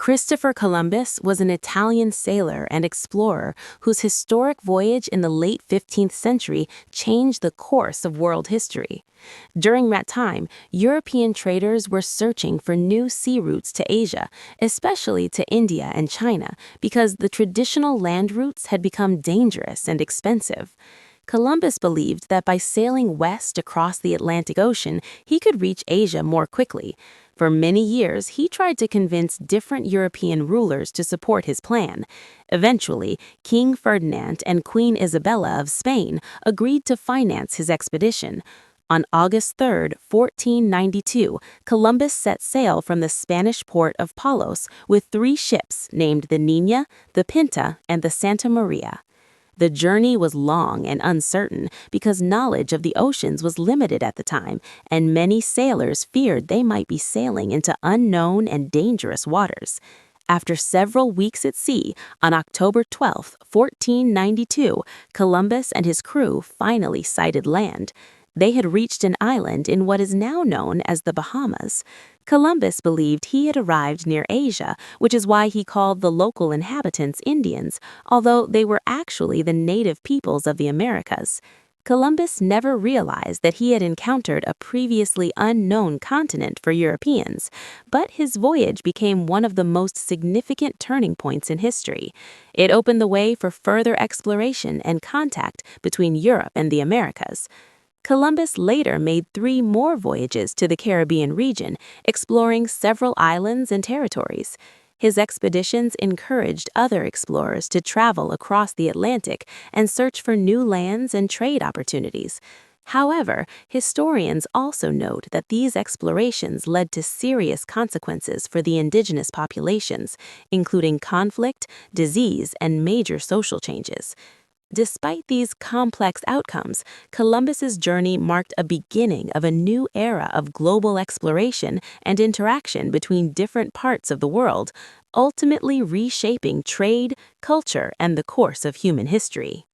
Christopher Columbus was an Italian sailor and explorer whose historic voyage in the late 15th century changed the course of world history. During that time, European traders were searching for new sea routes to Asia, especially to India and China, because the traditional land routes had become dangerous and expensive. Columbus believed that by sailing west across the Atlantic Ocean, he could reach Asia more quickly. For many years, he tried to convince different European rulers to support his plan. Eventually, King Ferdinand and Queen Isabella of Spain agreed to finance his expedition. On August 3, 1492, Columbus set sail from the Spanish port of Palos with 3 ships named the Niña, the Pinta, and the Santa Maria. The journey was long and uncertain because knowledge of the oceans was limited at the time, and many sailors feared they might be sailing into unknown and dangerous waters. After several weeks at sea, on October 12, 1492, Columbus and his crew finally sighted land. They had reached an island in what is now known as the Bahamas. Columbus believed he had arrived near Asia, which is why he called the local inhabitants Indians, although they were actually the native peoples of the Americas. Columbus never realized that he had encountered a previously unknown continent for Europeans, but his voyage became one of the most significant turning points in history. It opened the way for further exploration and contact between Europe and the Americas. Columbus later made 3 more voyages to the Caribbean region, exploring several islands and territories. His expeditions encouraged other explorers to travel across the Atlantic and search for new lands and trade opportunities. However, historians also note that these explorations led to serious consequences for the indigenous populations, including conflict, disease, and major social changes. Despite these complex outcomes, Columbus's journey marked a beginning of a new era of global exploration and interaction between different parts of the world, ultimately reshaping trade, culture, and the course of human history.